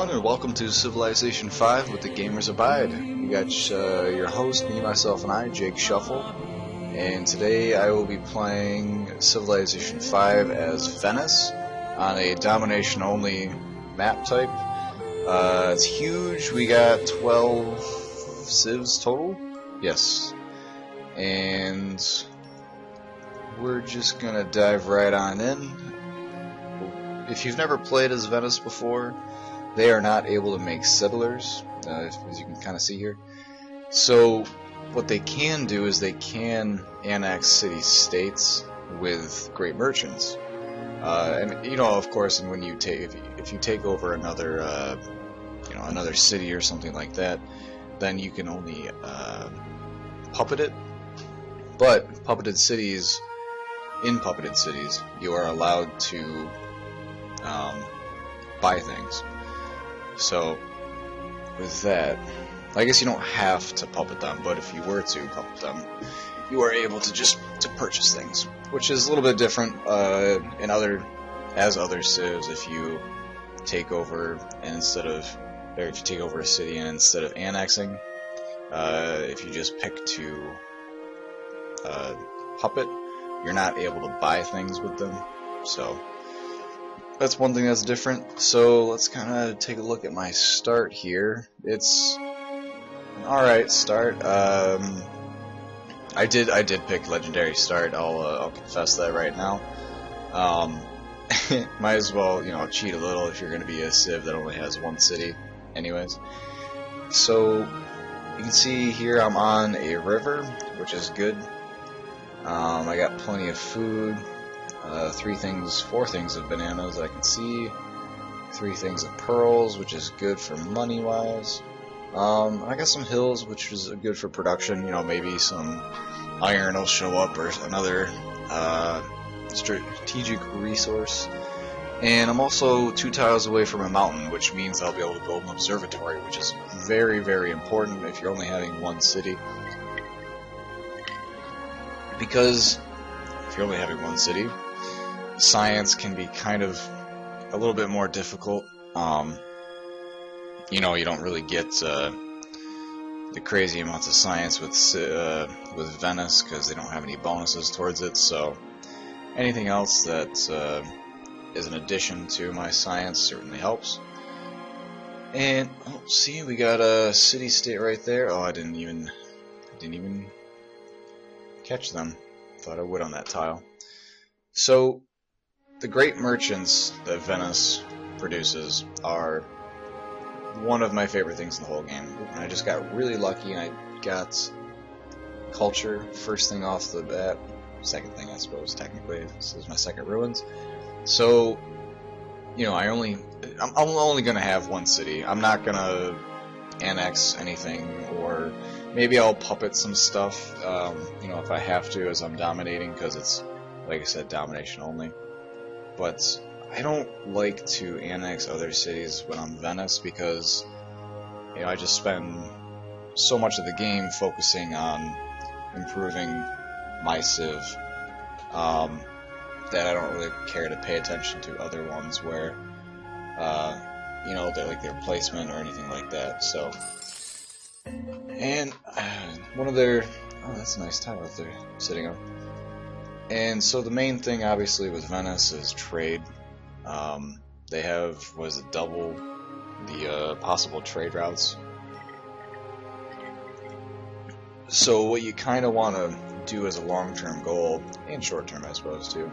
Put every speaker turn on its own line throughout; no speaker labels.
everyone, and welcome to Civilization 5 with the Gamers Abide. You got your host, me, myself, and I, Jake Shuffle, and today I will be playing Civilization 5 as Venice on a Domination-only map type. It's huge. We got 12 civs total. Yes. And we're just gonna dive right on in. If you've never played as Venice before, they are not able to make settlers, as you can kind of see here. So what they can do is they can annex city-states with great merchants. And you know, of course, and when you take, if you take over another, another city or something like that, then you can only puppet it. But in puppeted cities, you are allowed to buy things. So with that, I guess you don't have to puppet them, but if you were to puppet them, you are able to just purchase things, which is a little bit different in other civs. If you take over and if you take over a city and instead of annexing, if you just pick to puppet, you're not able to buy things with them. So that's one thing that's different. So let's kind of take a look at my start here. It's an alright start. I did pick legendary start. I'll confess that right now. Might as well, cheat a little if you're going to be a civ that only has one city, anyways. So you can see here I'm on a river, which is good. I got plenty of food. 4 things of bananas I can see, 3 things of pearls, which is good for money wise. I got some hills, which is good for production. Maybe some iron will show up or another strategic resource. And I'm also 2 tiles away from a mountain, which means I'll be able to build an observatory, which is very, very important if you're only having one city. Because if you're only having one city, science can be kind of a little bit more difficult. You don't really get the crazy amounts of science with Venice because they don't have any bonuses towards it. So anything else that is an addition to my science certainly helps. And see, we got a city-state right there. Oh, I didn't even catch them. Thought I would on that tile. So the great merchants that Venice produces are one of my favorite things in the whole game. And I just got really lucky and I got culture first thing off the bat. Second thing, I suppose, technically. This is my second ruins. So, I'm only going to have one city. I'm not going to annex anything, or maybe I'll puppet some stuff, if I have to, as I'm dominating, because it's, like I said, domination only. But I don't like to annex other cities when I'm Venice because, I just spend so much of the game focusing on improving my civ that I don't really care to pay attention to other ones where, they're like their placement or anything like that. So, and one of their, that's a nice tile that they're sitting on. And so the main thing, obviously, with Venice is trade. They have, double the possible trade routes. So what you kind of want to do as a long-term goal, and short-term, I suppose, too,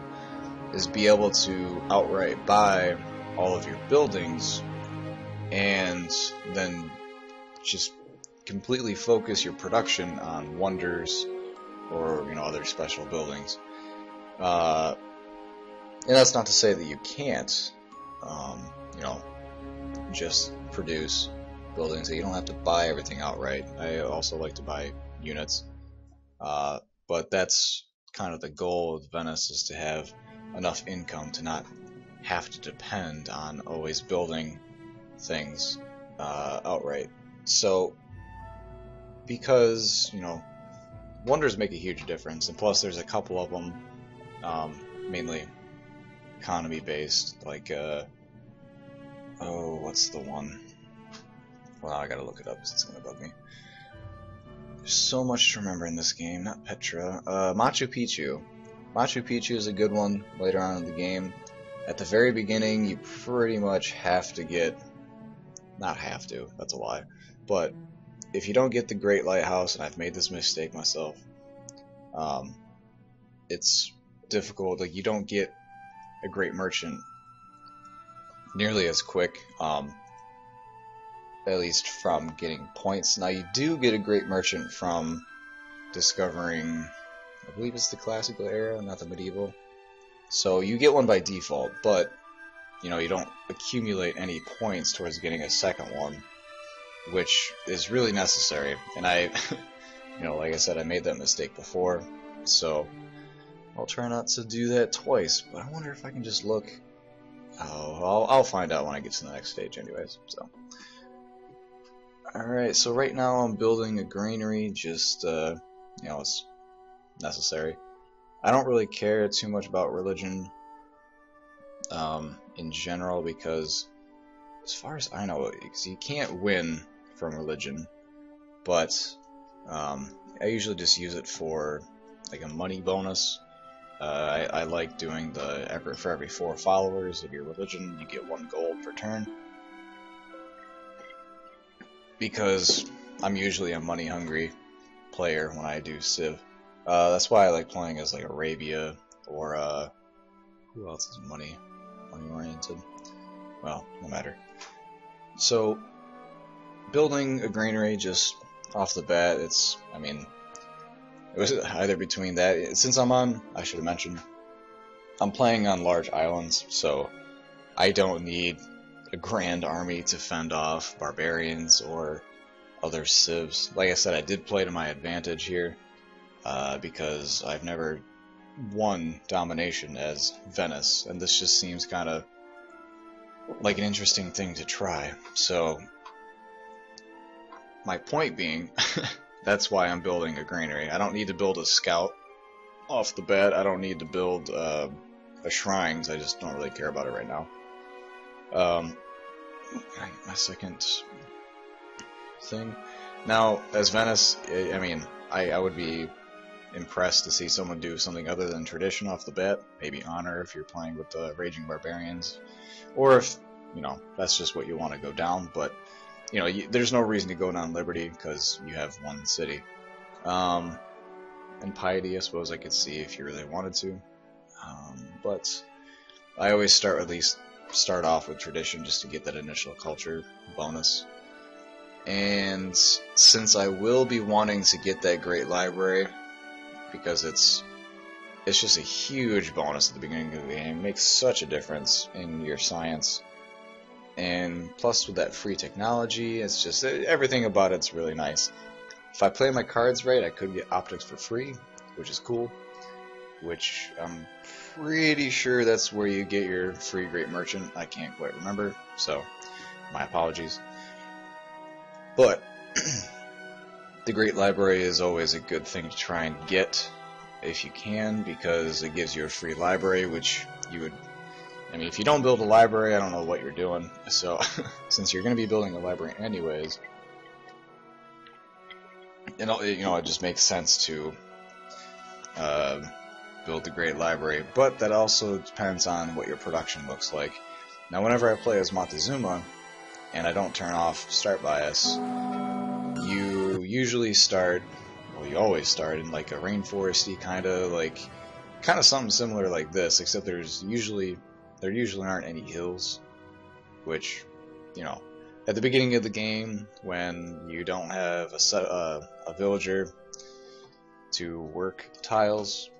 is be able to outright buy all of your buildings, and then just completely focus your production on wonders or, other special buildings. And that's not to say that you can't, just produce buildings. That you don't have to buy everything outright. I also like to buy units. But that's kind of the goal of Venice, is to have enough income to not have to depend on always building things outright. So, because, wonders make a huge difference, and plus there's a couple of them, mainly economy based, like Oh, what's the one? Well, now I gotta look it up because it's gonna bug me. There's so much to remember in this game. Not Petra. Machu Picchu. Machu Picchu is a good one later on in the game. At the very beginning, you pretty much have to get... Not have to, that's a lie. But if you don't get the Great Lighthouse, and I've made this mistake myself, it's difficult. Like, you don't get a Great Merchant nearly as quick, at least from getting points. Now, you do get a Great Merchant from discovering, I believe it's the Classical era, not the Medieval. So you get one by default, but you know, you don't accumulate any points towards getting a second one, which is really necessary. And I, you know, like I said, I made that mistake before, so I'll try not to do that twice. But I wonder if I can just look. Oh, I'll find out when I get to the next stage, anyways. So, all right. So right now I'm building a granary. Just you know, it's necessary. I don't really care too much about religion in general, because as far as I know, you can't win from religion, but I usually just use it for like a money bonus. I like doing for every 4 followers of your religion, you get 1 gold per turn, because I'm usually a money hungry player when I do Civ. That's why I like playing as like Arabia or who else is money oriented? Well, no matter. So building a granary just off the bat, I mean, it was either between that. Since I should have mentioned, I'm playing on large islands, so I don't need a grand army to fend off barbarians or other civs. Like I said, I did play to my advantage here. Because I've never won Domination as Venice, and this just seems kind of like an interesting thing to try. So, my point being, that's why I'm building a granary. I don't need to build a scout off the bat. I don't need to build a shrines. I just don't really care about it right now. My second thing. Now, as Venice, I mean, I would be impressed to see someone do something other than tradition off the bat. Maybe honor if you're playing with the Raging Barbarians, or if, you know, that's just what you want to go down. But, you know, there's no reason to go down Liberty because you have 1 city. And Piety, I suppose I could see if you really wanted to. But I always start off with tradition just to get that initial culture bonus. And since I will be wanting to get that great library, because it's just a huge bonus at the beginning of the game. It makes such a difference in your science. And plus with that free technology, it's just, everything about it's really nice. If I play my cards right, I could get optics for free, which is cool. Which I'm pretty sure that's where you get your free Great Merchant. I can't quite remember, so my apologies. But the Great Library is always a good thing to try and get if you can, because it gives you a free library, which you would... I mean, if you don't build a library, I don't know what you're doing. So, since you're going to be building a library anyways, you know, it just makes sense to build the Great Library. But that also depends on what your production looks like. Now, whenever I play as Montezuma, and I don't turn off start bias, you usually start, well, you always start in like a rainforesty kind of something similar like this, except there usually aren't any hills, which, you know, at the beginning of the game, when you don't have a villager to work tiles,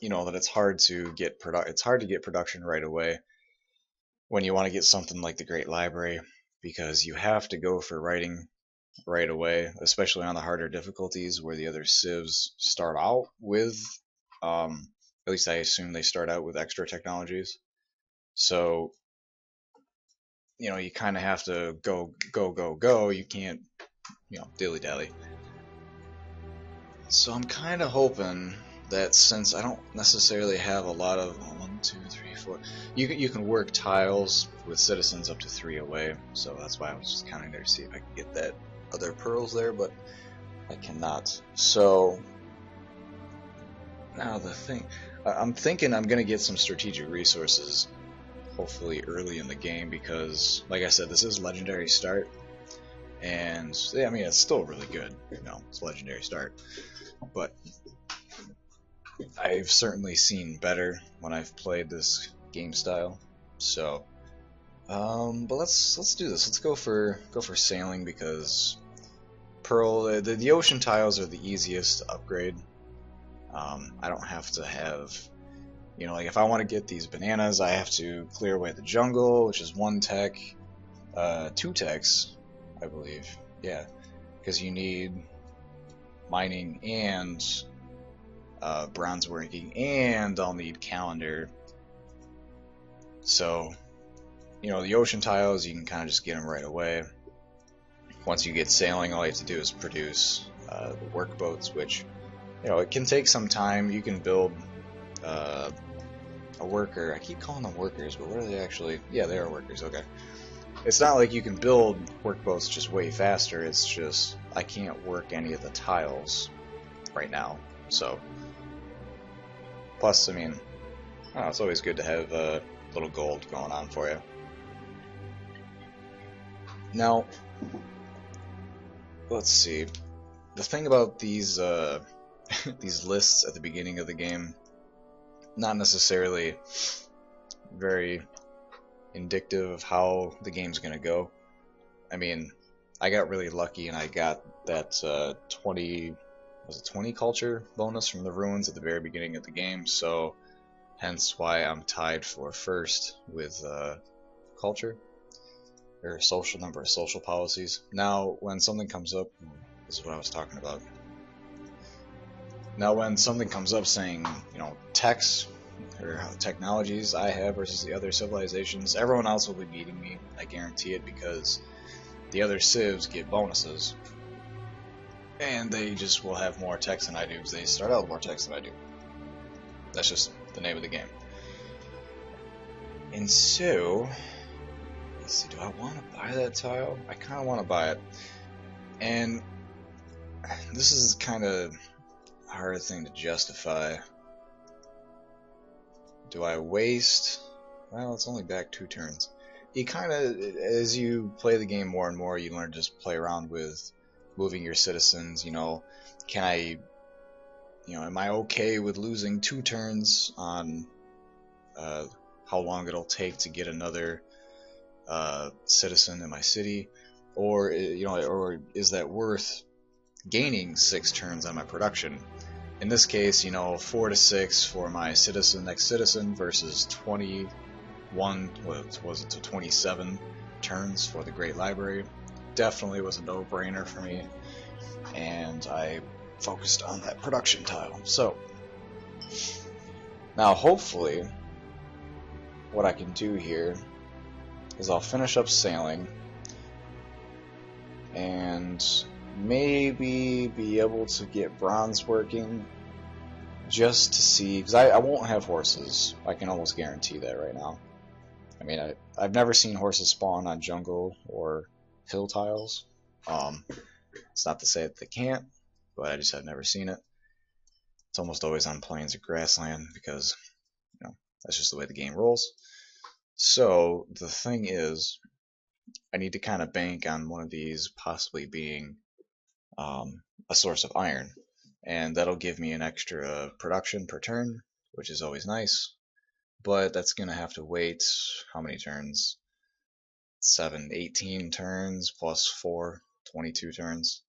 you know that it's hard to get production right away when you want to get something like the Great Library, because you have to go for writing right away, especially on the harder difficulties where the other civs start out with, at least I assume they start out with extra technologies. So, you know, you kind of have to go. You can't, you know, dilly-dally. So I'm kind of hoping that since I don't necessarily have a lot of... 2, 3, 4. You can work tiles with citizens up to 3 away, so that's why I was just counting there to see if I could get that other pearls there, but I cannot. So now the thing, I'm thinking I'm gonna get some strategic resources, hopefully early in the game, because like I said, this is legendary start, and yeah, I mean it's still really good. You know, it's legendary start, but I've certainly seen better when I've played this game style. So, but let's do this. Let's go for sailing, because pearl the ocean tiles are the easiest to upgrade. I don't have to have, you know, like if I want to get these bananas, I have to clear away the jungle, which is 1 tech, 2 techs, I believe. Yeah, because you need mining and bronze working, and I'll need calendar. So, you know, the ocean tiles, you can kind of just get them right away. Once you get sailing, all you have to do is produce the work boats, which, you know, it can take some time. You can build a worker. I keep calling them workers, but what are they actually? Yeah, they are workers. Okay. It's not like you can build work boats just way faster. It's just I can't work any of the tiles right now. So, plus, I mean, oh, it's always good to have a little gold going on for you. Now, let's see. The thing about these these lists at the beginning of the game, not necessarily very indicative of how the game's gonna go. I mean, I got really lucky and I got that 20 culture bonus from the ruins at the very beginning of the game, so hence why I'm tied for first with culture, or social number of social policies. Now, when something comes up, this is what I was talking about. Now, when something comes up saying, you know, techs or technologies I have versus the other civilizations, everyone else will be beating me. I guarantee it, because the other civs get bonuses, and they just will have more techs than I do because they start out with more techs than I do. That's just the name of the game. And so, let's see, do I want to buy that tile? I kind of want to buy it. And this is kind of a hard thing to justify. Do I waste? Well, it's only back 2 turns. You kind of, as you play the game more and more, you learn to just play around with moving your citizens. You know, can I, you know, am I okay with losing 2 turns on how long it'll take to get another citizen in my city, or you know, or is that worth gaining 6 turns on my production? In this case, you know, 4 to 6 for my next citizen versus 21, what was it, to 27 turns for the Great Library. Definitely was a no-brainer for me, and I focused on that production tile. So, now hopefully, what I can do here is I'll finish up sailing, and maybe be able to get bronze working, just to see, because I won't have horses. I can almost guarantee that right now. I mean, I've never seen horses spawn on jungle or hill tiles. It's not to say that they can't, but I just have never seen it. It's almost always on plains or grassland, because, you know, that's just the way the game rolls. So the thing is, I need to kind of bank on one of these possibly being a source of iron, and that'll give me an extra production per turn, which is always nice, but that's gonna have to wait how many turns? 18 turns plus 4, 22 turns.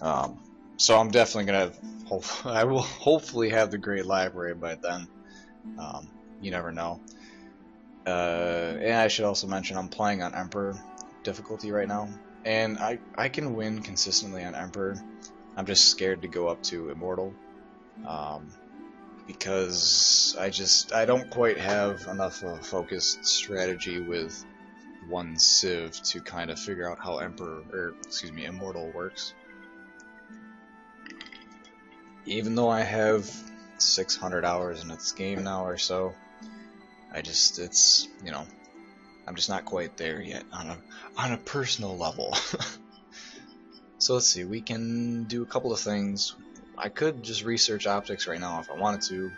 So I'm definitely gonna I will hopefully have the Great Library by then. You never know. And I should also mention I'm playing on Emperor difficulty right now, and I can win consistently on Emperor. I'm just scared to go up to Immortal, because I don't quite have enough of a focused strategy with one civ to kind of figure out how Immortal works. Even though I have 600 hours in this game now or so, it's, you know, I'm just not quite there yet on a personal level. So let's see, we can do a couple of things. I could just research optics right now if I wanted to,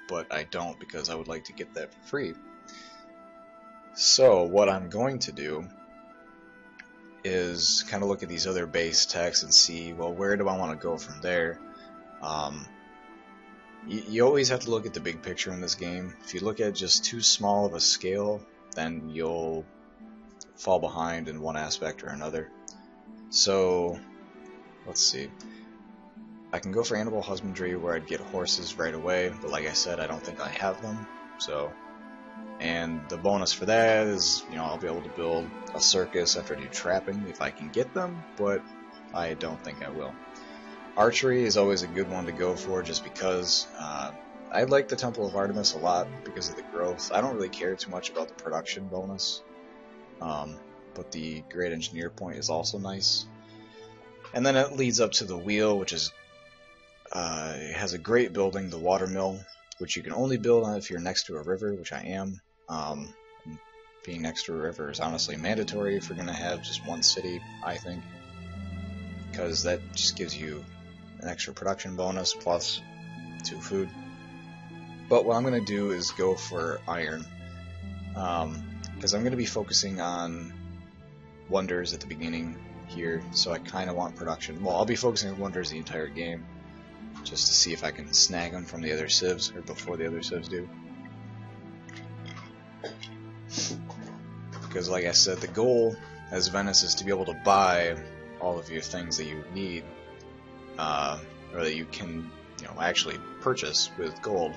but I don't because I would like to get that for free. So what I'm going to do is kind of look at these other base techs and see, well, where do I want to go from there? You always have to look at the big picture in this game. If you look at just too small of a scale, then you'll fall behind in one aspect or another. So, let's see. I can go for animal husbandry where I'd get horses right away, but like I said, I don't think I have them. So, and the bonus for that is, you know, I'll be able to build a circus after I do trapping if I can get them, but I don't think I will. Archery is always a good one to go for just because I like the Temple of Artemis a lot because of the growth. I don't really care too much about the production bonus, but the Great Engineer point is also nice. And then it leads up to the wheel, which is it has a great building, the watermill, which you can only build on if you're next to a river, which I am. Being next to a river is honestly mandatory if you're going to have just one city, I think, because that just gives you an extra production bonus plus 2 food. But what I'm going to do is go for iron, because I'm going to be focusing on wonders at the beginning here, so I kind of want production. Well, I'll be focusing on wonders the entire game, just to see if I can snag them from the other civs, or before the other civs do. Because like I said, the goal as Venice is to be able to buy all of your things that you need, or that you can, you know, actually purchase with gold,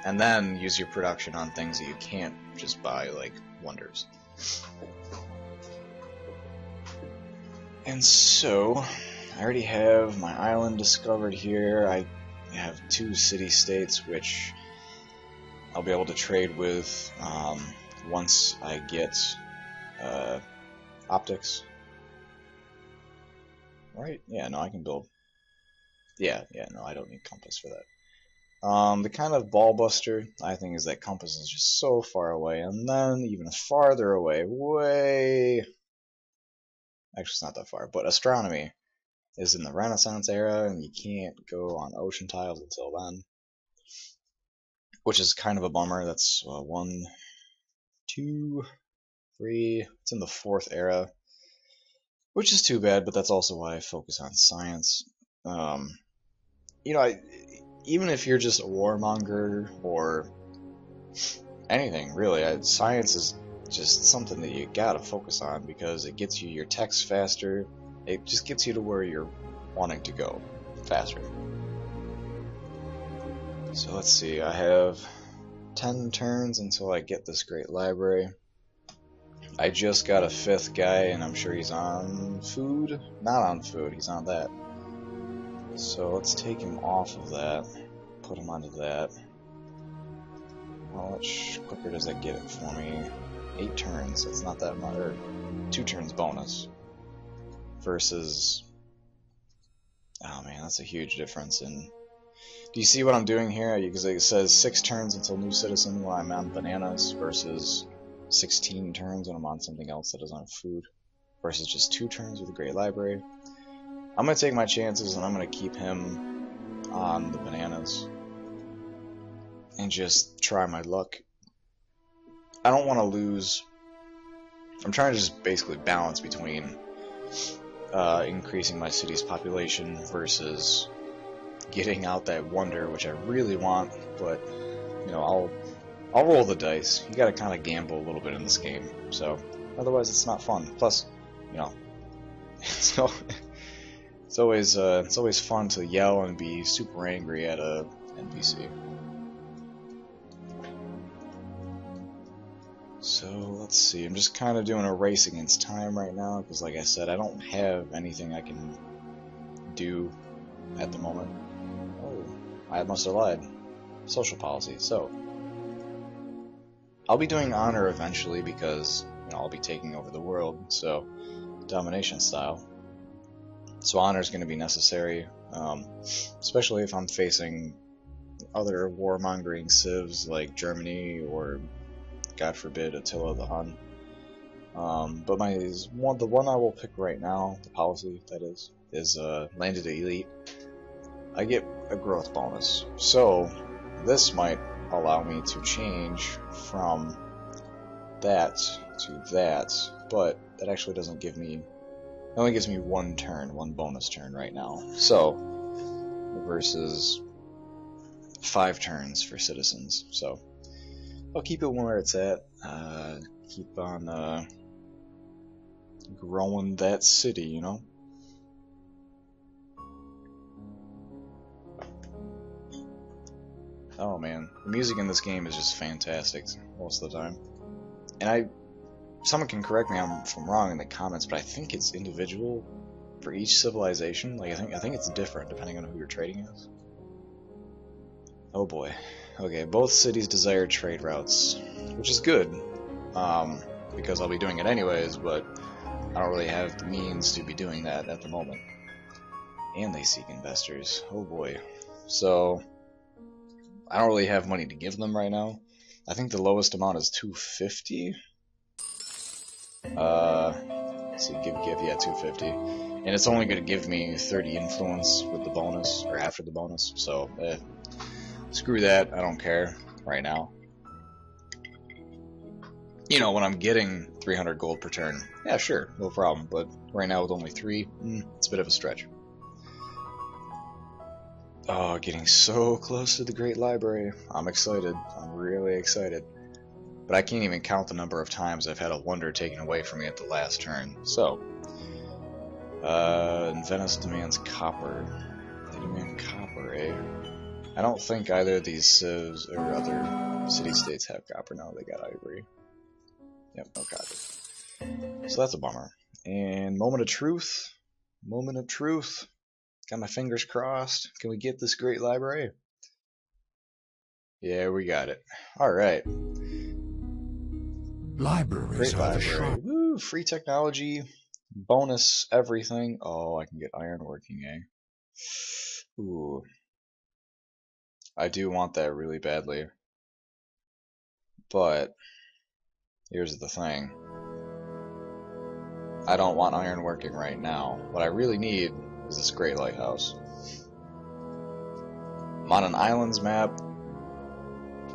and then use your production on things that you can't just buy, like wonders. And so, I already have my island discovered here. I have 2 city-states which I'll be able to trade with once I get optics. Right? Yeah, no, I can build. Yeah, no, I don't need compass for that. The kind of ball buster, I think, is that compass is just so far away, and then even farther away, way... Actually, it's not that far, but astronomy is in the Renaissance era, and you can't go on ocean tiles until then. Which is kind of a bummer. That's 1, 2, 3... It's in the 4th era. Which is too bad, but that's also why I focus on science. You know, even if you're just a warmonger or anything, really, science is just something that you gotta focus on because it gets you your text faster. It just gets you to where you're wanting to go faster. So let's see, I have 10 turns until I get this great library. I just got a 5th guy, and I'm sure he's on food? Not on food, he's on that. So let's take him off of that, put him onto that. How much quicker does that get it for me? 8 turns, that's not that much, or 2 turns bonus. Versus, oh man, that's a huge difference in... Do you see what I'm doing here? Because it says 6 turns until new citizen when I'm on bananas versus 16 turns when I'm on something else that is on food, versus just 2 turns with a great library. I'm going to take my chances and I'm going to keep him on the bananas and just try my luck. I don't want to lose. I'm trying to just basically balance between increasing my city's population versus getting out that wonder, which I really want, but you know, I'll roll the dice. You gotta kind of gamble a little bit in this game, so otherwise it's not fun. Plus, you know, so it's always fun to yell and be super angry at a NPC. So let's see. I'm just kind of doing a race against time right now because, like I said, I don't have anything I can do at the moment. Oh, I must have lied. Social policy. So I'll be doing honor eventually because, you know, I'll be taking over the world. So domination style. So honor is going to be necessary, especially if I'm facing other warmongering civs like Germany or, God forbid, Attila the Hun. But the one I will pick right now, the policy that is landed elite. I get a growth bonus, so this might allow me to change from that to that, but that actually doesn't give me, it only gives me one bonus turn right now, so versus 5 turns for citizens. So I'll keep it where it's at, keep on growing that city, you know. Oh man, the music in this game is just fantastic most of the time. And someone can correct me if I'm wrong in the comments, but I think it's individual for each civilization. Like I think it's different depending on who your trading is. Oh boy. Okay, both cities desire trade routes, which is good, because I'll be doing it anyways, but I don't really have the means to be doing that at the moment. And they seek investors. Oh boy. So I don't really have money to give them right now. I think the lowest amount is 250. So give, yeah, 250. And it's only going to give me 30 influence with the bonus, or after the bonus. So, screw that. I don't care right now. You know, when I'm getting 300 gold per turn, yeah, sure, no problem. But right now with only 3, it's a bit of a stretch. Oh, getting so close to the Great Library. I'm excited. I'm really excited. But I can't even count the number of times I've had a wonder taken away from me at the last turn. So, Venice demands copper. They demand copper, eh? I don't think either of these civs or other city-states have copper now. They got ivory. Yep, no copper. So that's a bummer. And moment of truth. Moment of truth. Got my fingers crossed. Can we get this Great Library? Yeah, we got it. Alright.
Libraries
Great library. Woo! Free technology. Bonus everything. Oh, I can get ironworking, eh? Ooh. I do want that really badly. But here's the thing. I don't want ironworking right now. What I really need is this great lighthouse. I'm on an islands map.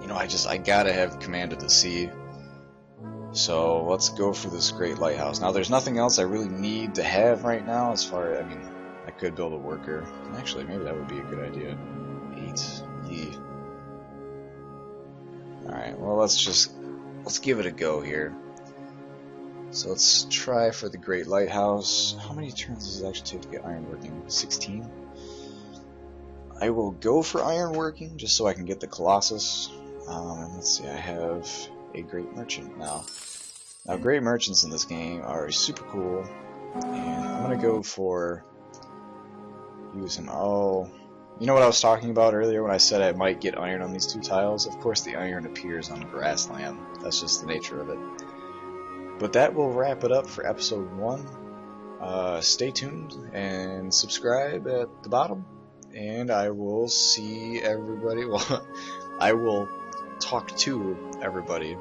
You know, I gotta have command of the sea. So let's go for this great lighthouse. Now there's nothing else I really need to have right now as far as, I mean, I could build a worker. Actually, maybe that would be a good idea. 8. Yee. Alright, well let's give it a go here. So let's try for the Great Lighthouse. How many turns does it actually take to get ironworking? 16? I will go for ironworking just so I can get the Colossus. And let's see, I have a Great Merchant now. Now, Great Merchants in this game are super cool. And I'm going to go for use him. Oh, you know what I was talking about earlier when I said I might get iron on these 2 tiles? Of course the iron appears on grassland. That's just the nature of it. But that will wrap it up for episode 1. Stay tuned and subscribe at the bottom. And I will see everybody, well, I will talk to everybody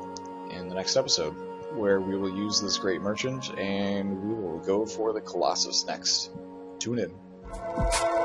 in the next episode, where we will use this Great Merchant and we will go for the Colossus next. Tune in.